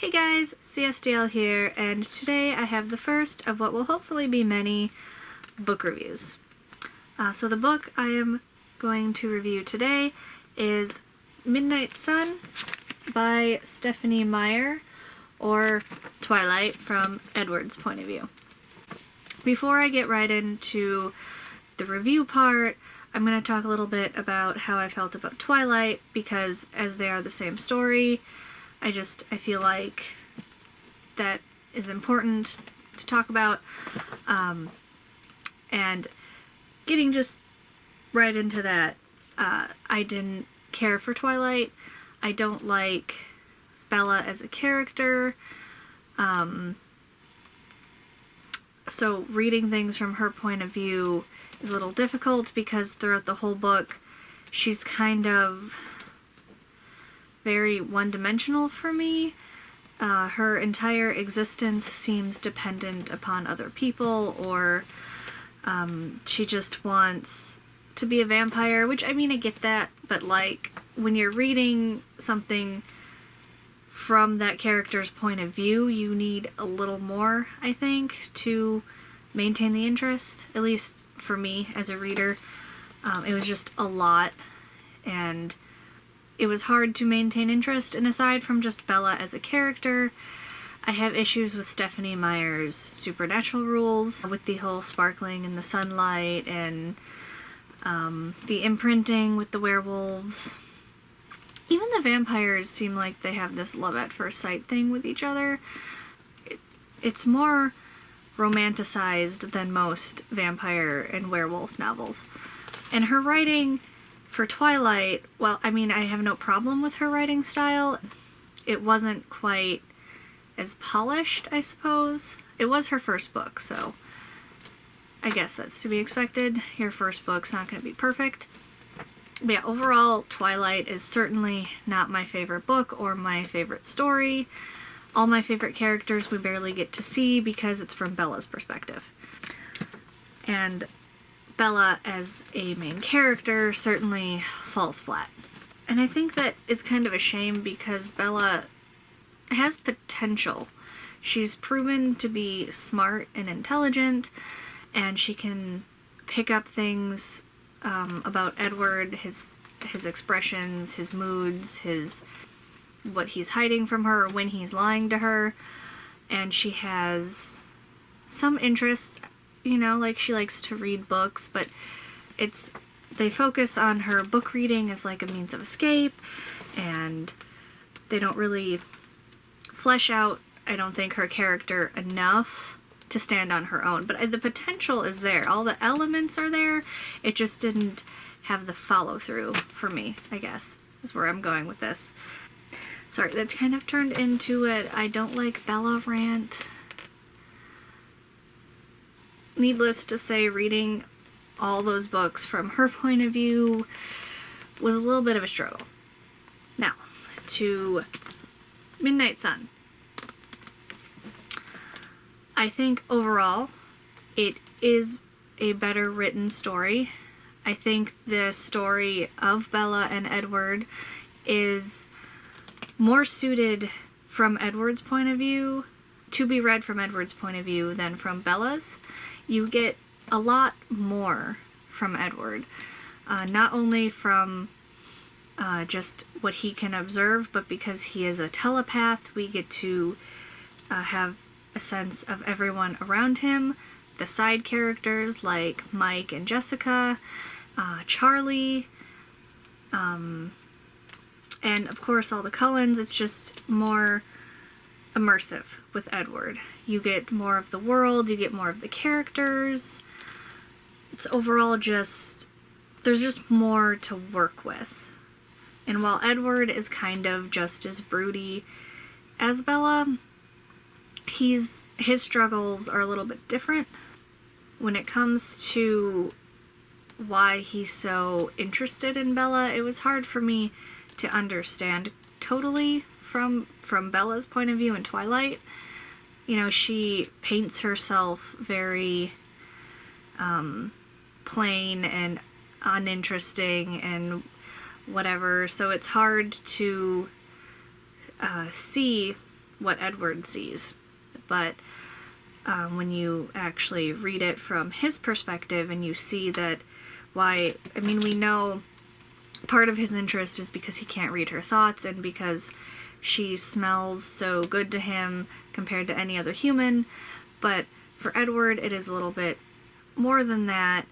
Hey guys, CSDL here, and today I have the first of what will hopefully be many book reviews. So the book I am going to review today is Midnight Sun by Stephanie Meyer, or Twilight from Edward's point of view. Before I get right into the review part, I'm going to talk a little bit about how I felt about Twilight, because as they are the same story, I feel like that is important to talk about. And getting just right into that, I didn't care for Twilight. I don't like Bella as a character. So reading things from her point of view is a little difficult because throughout the whole book, she's kind of very one-dimensional for me. Her entire existence seems dependent upon other people, or she just wants to be a vampire, which, I mean, I get that, but like, when you're reading something from that character's point of view, you need a little more, I think, to maintain the interest, at least for me as a reader. It was just a lot, and it was hard to maintain interest, and aside from just Bella as a character, I have issues with Stephanie Meyer's supernatural rules, with the whole sparkling in the sunlight, and the imprinting with the werewolves. Even the vampires seem like they have this love at first sight thing with each other. It's more romanticized than most vampire and werewolf novels. And her writing for Twilight, well, I mean, I have no problem with her writing style. It wasn't quite as polished, I suppose. It was her first book, so I guess that's to be expected. Your first book's not going to be perfect. But yeah, overall, Twilight is certainly not my favorite book or my favorite story. All my favorite characters we barely get to see because it's from Bella's perspective. And Bella as a main character certainly falls flat. And I think that it's kind of a shame because Bella has potential. She's proven to be smart and intelligent, and she can pick up things about Edward, his expressions, his moods, what he's hiding from her, or when he's lying to her. And she has some interests. You know, like, she likes to read books, but they focus on her book reading as like a means of escape, and they don't really flesh out, I don't think, her character enough to stand on her own. But the potential is there. All the elements are there. It just didn't have the follow-through for me, I guess, is where I'm going with this. Sorry, that kind of turned into it. I don't like Bella rant. Needless to say, reading all those books from her point of view was a little bit of a struggle. Now, to Midnight Sun. I think overall it is a better written story. I think the story of Bella and Edward is more suited from Edward's point of view, to be read from Edward's point of view, than from Bella's. You get a lot more from Edward, not only from just what he can observe, but because he is a telepath, we get to have a sense of everyone around him, the side characters like Mike and Jessica, Charlie, and of course all the Cullens. It's just more immersive with Edward. You get more of the world, you get more of the characters. It's overall there's just more to work with. And while Edward is kind of just as broody as Bella, his struggles are a little bit different. When it comes to why he's so interested in Bella, it was hard for me to understand totally from Bella's point of view in Twilight. You know, she paints herself very plain and uninteresting and whatever, so it's hard to see what Edward sees. But when you actually read it from his perspective and you see that we know part of his interest is because he can't read her thoughts and because she smells so good to him compared to any other human. But for Edward, it is a little bit more than that.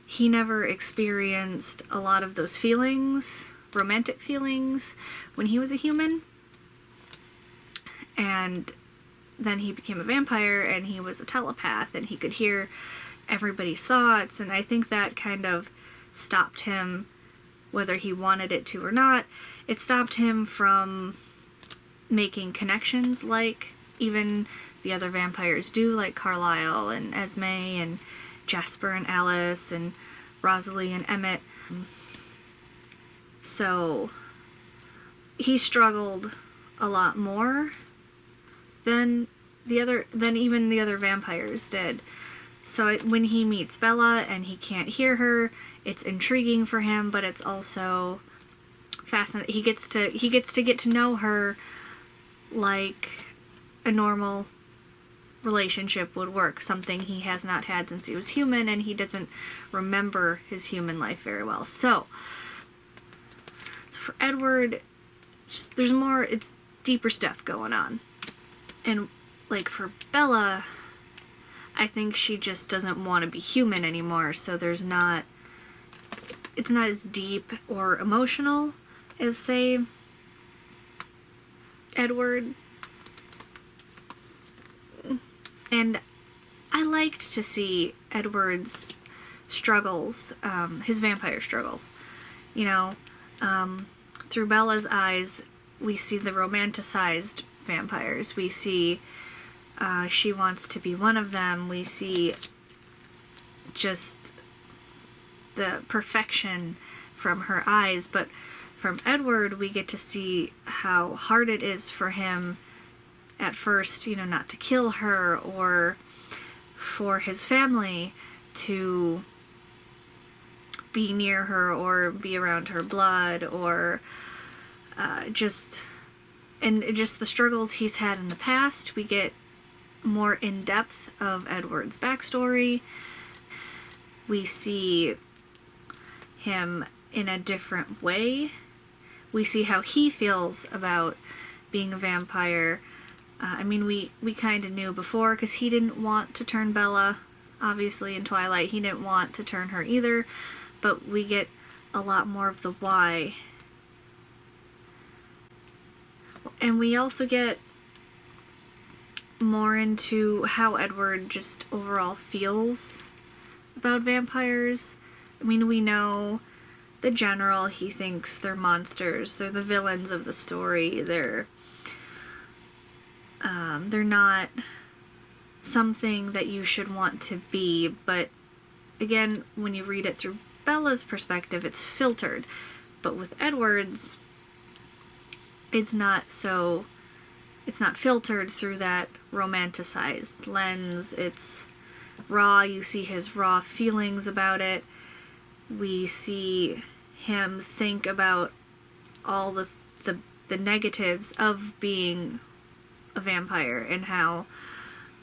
He never experienced a lot of those feelings, romantic feelings, when he was a human. And then he became a vampire and he was a telepath and he could hear everybody's thoughts. And I think that kind of stopped him, whether he wanted it to or not. It stopped him from making connections like even the other vampires do, like Carlisle and Esme and Jasper and Alice and Rosalie and Emmett. So he struggled a lot more than even the other vampires did. So when he meets Bella and he can't hear her, it's intriguing for him, but it's also fascinating. He gets to get to know her like a normal relationship would work, something he has not had since he was human, and he doesn't remember his human life very well. So for Edward, there's more, it's deeper stuff going on. And like for Bella, I think she just doesn't want to be human anymore, so it's not as deep or emotional as, say, Edward. And I liked to see Edward's struggles, his vampire struggles. Through Bella's eyes, we see the romanticized vampires. We see she wants to be one of them. We see just the perfection from her eyes. But from Edward, we get to see how hard it is for him at first, not to kill her, or for his family to be near her or be around her blood, or just the struggles he's had in the past. We get more in-depth of Edward's backstory. We see him in a different way. We see how he feels about being a vampire. We kind of knew before, because he didn't want to turn Bella, obviously, in Twilight. He didn't want to turn her either, but we get a lot more of the why. And we also get more into how Edward just overall feels about vampires. We know the general, he thinks they're monsters, they're the villains of the story, they're not something that you should want to be. But again, when you read it through Bella's perspective, it's filtered. But with Edward's, it's not filtered through that romanticized lens. It's raw. You see his raw feelings about it. We see him think about all the negatives of being a vampire, and how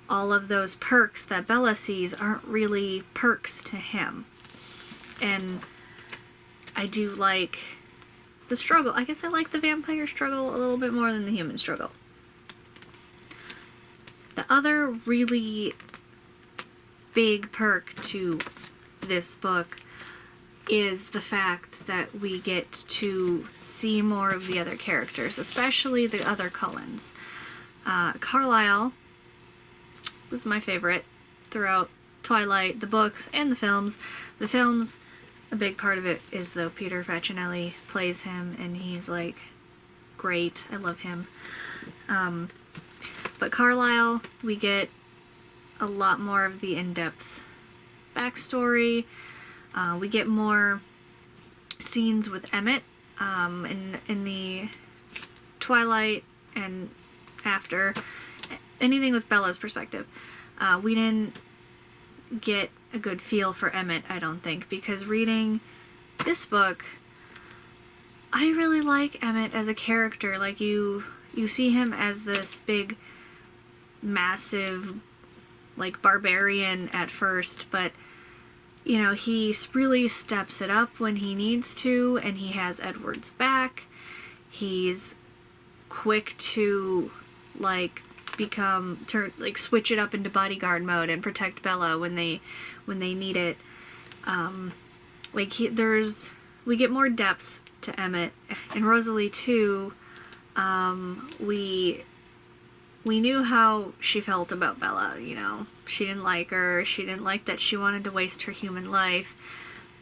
all of those perks that Bella sees aren't really perks to him. And I do like the struggle. I guess I like the vampire struggle a little bit more than the human struggle. The other really big perk to this book is the fact that we get to see more of the other characters, especially the other Cullens. Carlisle was my favorite throughout Twilight, the books, and the films. The films, a big part of it is, though, Peter Facinelli plays him, and he's, great. I love him. But Carlisle, we get a lot more of the in-depth backstory. We get more scenes with Emmett in the Twilight and after. Anything with Bella's perspective. We didn't get a good feel for Emmett, I don't think, because reading this book, I really like Emmett as a character. You you see him as this big, massive, like, barbarian at first, but, you know, he really steps it up when he needs to, and he has Edward's back. He's quick to, like, switch it up into bodyguard mode and protect Bella when they need it. We get more depth to Emmett. And Rosalie too. We knew how she felt about Bella, you know. She didn't like her. She didn't like that she wanted to waste her human life.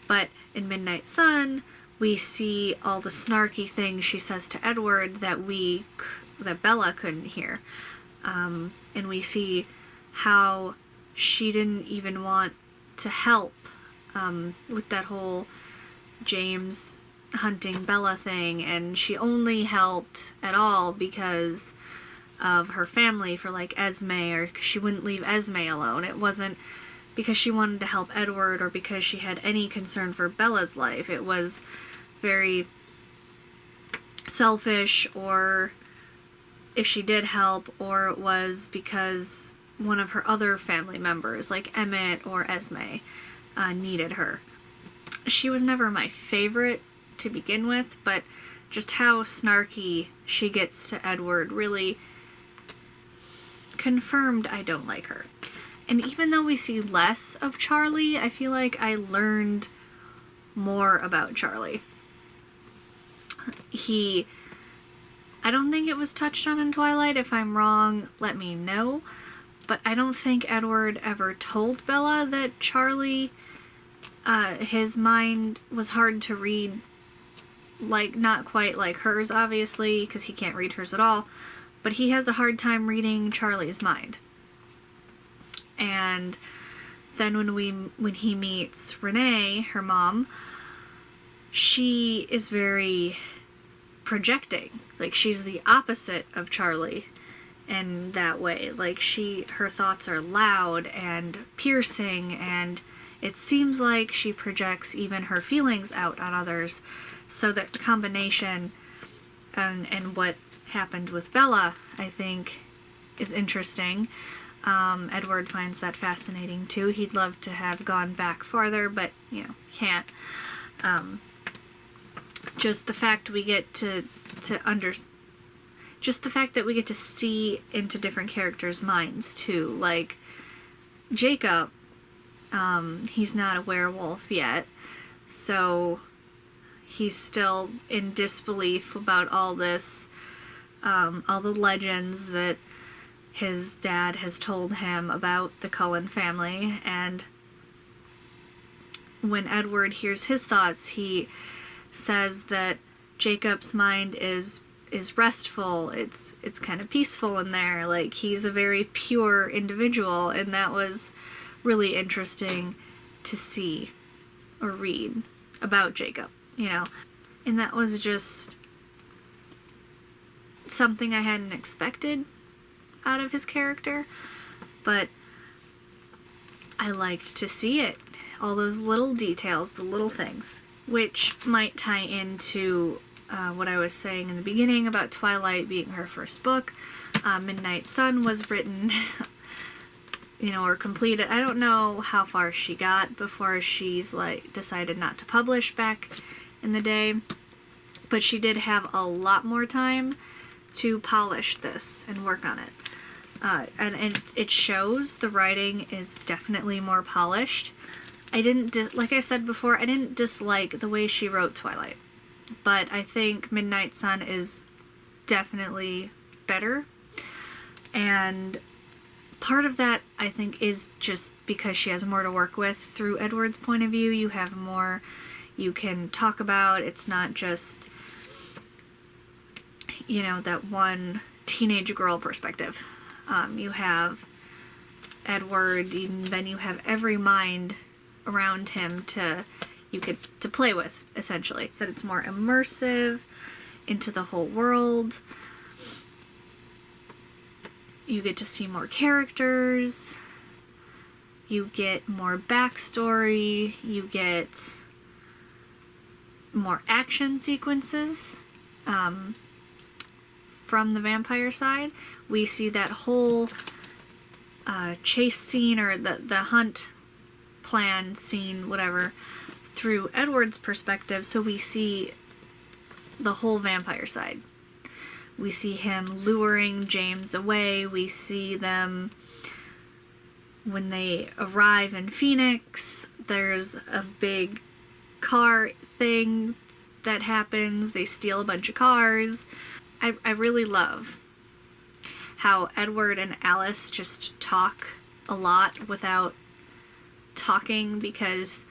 But in Midnight Sun, we see all the snarky things she says to Edward that Bella couldn't hear. And we see how she didn't even want to help with that whole James hunting Bella thing, and she only helped at all because of her family, for like Esme, or she wouldn't leave Esme alone. It wasn't because she wanted to help Edward or because she had any concern for Bella's life. It was very selfish, or if she did help, or it was because one of her other family members, like Emmett or Esme, needed her. She was never my favorite to begin with, but just how snarky she gets to Edward really confirmed I don't like her. And even though we see less of Charlie, I feel like I learned more about Charlie. I don't think it was touched on in Twilight. If I'm wrong, let me know. But I don't think Edward ever told Bella that Charlie, his mind was hard to read. Like, not quite like hers, obviously, because he can't read hers at all. But he has a hard time reading Charlie's mind. And then when he meets Renee, her mom, she is very projecting. Like, she's the opposite of Charlie in that way. Like, her thoughts are loud and piercing, and it seems like she projects even her feelings out on others. So that the combination and what happened with Bella, I think, is interesting. Edward finds that fascinating too. He'd love to have gone back farther, but, you know, can't. Just the fact we get just the fact that we get to see into different characters' minds too. Like Jacob, he's not a werewolf yet, so he's still in disbelief about all this, all the legends that his dad has told him about the Cullen family. And when Edward hears his thoughts, he says that Jacob's mind is restful. It's kind of peaceful in there. Like, he's a very pure individual, and that was really interesting to see or read about Jacob, you know. And that was just something I hadn't expected out of his character, but I liked to see it. All those little details, the little things, which might tie into what I was saying in the beginning about Twilight being her first book. Midnight Sun was written, you know, or completed. I don't know how far she got before she's, like, decided not to publish back in the day, but she did have a lot more time to polish this and work on it. And it shows the writing is definitely more polished. Like I said before, I didn't dislike the way she wrote Twilight, but I think Midnight Sun is definitely better. And part of that, I think, is just because she has more to work with through Edward's point of view. You have more you can talk about. It's not just, you know, that one teenage girl perspective. You have Edward, and then you have every mind around him to play with, essentially. That it's more immersive into the whole world. You get to see more characters. You get more backstory. You get more action sequences. from the vampire side. We see that whole chase scene, or the hunt plan scene, whatever, through Edward's perspective, so we see the whole vampire side. We see him luring James away. We see them when they arrive in Phoenix. There's a big car thing that happens. They steal a bunch of cars. I really love how Edward and Alice just talk a lot without talking, because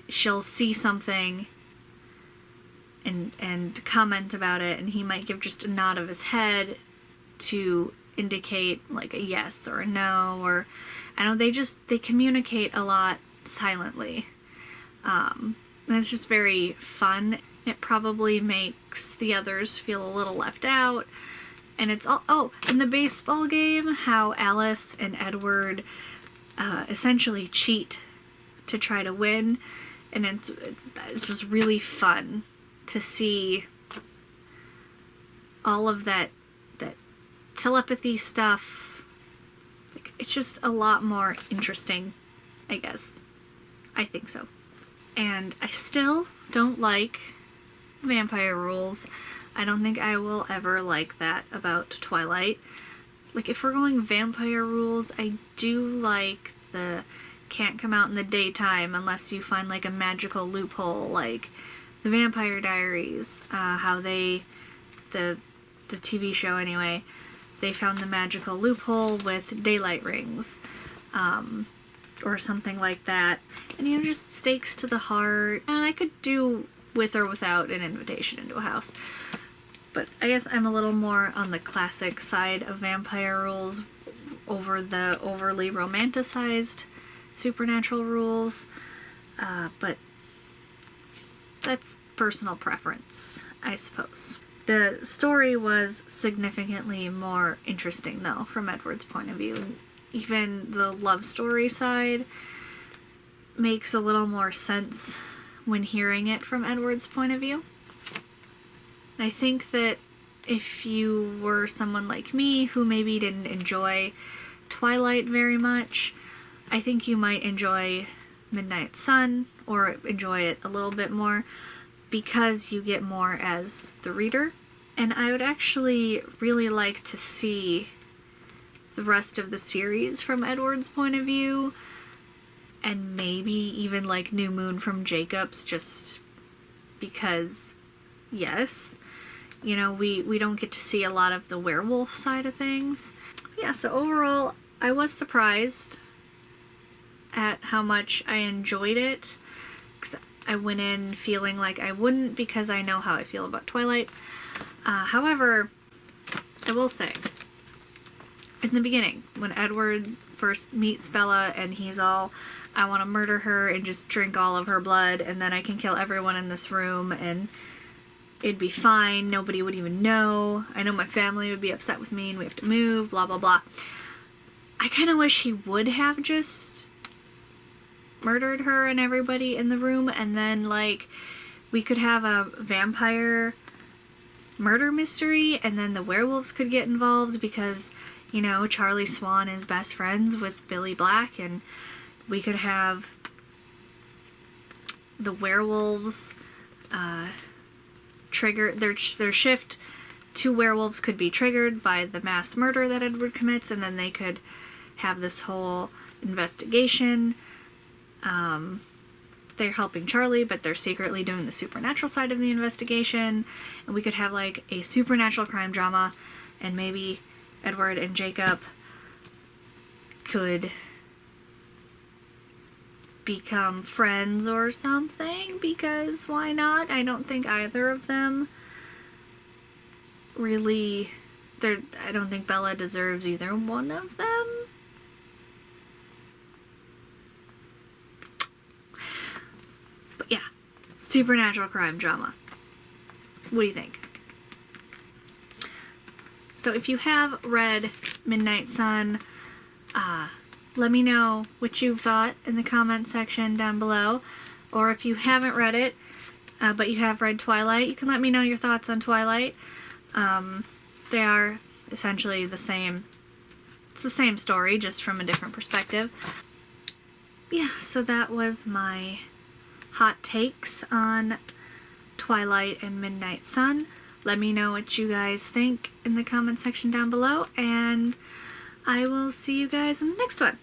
she'll see something and comment about it, and he might give just a nod of his head to indicate like a yes or a no, or I don't know, they communicate a lot silently. And it's just very fun. It probably makes the others feel a little left out. And it's all, in the baseball game, how Alice and Edward essentially cheat to try to win, and it's just really fun to see all of that telepathy stuff. Like, it's just a lot more interesting, I guess. I think so. And I still don't like vampire rules. I don't think I will ever like that about Twilight. Like, if we're going vampire rules, I do like the can't come out in the daytime unless you find like a magical loophole, like the Vampire Diaries, how the TV show anyway, they found the magical loophole with daylight rings, or something like that. And just stakes to the heart. And I could do with or without an invitation into a house. But I guess I'm a little more on the classic side of vampire rules over the overly romanticized supernatural rules. But that's personal preference, I suppose. The story was significantly more interesting, though, from Edward's point of view. Even the love story side makes a little more sense when hearing it from Edward's point of view. I think that if you were someone like me who maybe didn't enjoy Twilight very much, I think you might enjoy Midnight Sun, or enjoy it a little bit more, because you get more as the reader. And I would actually really like to see the rest of the series from Edward's point of view, and maybe even like New Moon from Jacob's, just because, yes, we don't get to see a lot of the werewolf side of things. Yeah, so overall, I was surprised at how much I enjoyed it, because I went in feeling like I wouldn't, because I know how I feel about Twilight. However, I will say, in the beginning, when Edward first meets Bella and he's all, I want to murder her and just drink all of her blood, and then I can kill everyone in this room and it'd be fine, nobody would even know, I know my family would be upset with me and we have to move, blah blah blah. I kind of wish he would have just murdered her and everybody in the room, and then like we could have a vampire murder mystery, and then the werewolves could get involved because, Charlie Swan is best friends with Billy Black, and we could have the werewolves trigger their shift. 2 werewolves could be triggered by the mass murder that Edward commits, and then they could have this whole investigation. They're helping Charlie, but they're secretly doing the supernatural side of the investigation, and we could have like a supernatural crime drama, and maybe Edward and Jacob could become friends or something, because why not? I don't think either of them really, I don't think Bella deserves either one of them. But yeah, supernatural crime drama. What do you think? So if you have read Midnight Sun, let me know what you've thought in the comment section down below. Or if you haven't read it, but you have read Twilight, you can let me know your thoughts on Twilight. They are essentially the same. It's the same story, just from a different perspective. Yeah, so that was my hot takes on Twilight and Midnight Sun. Let me know what you guys think in the comment section down below, and I will see you guys in the next one.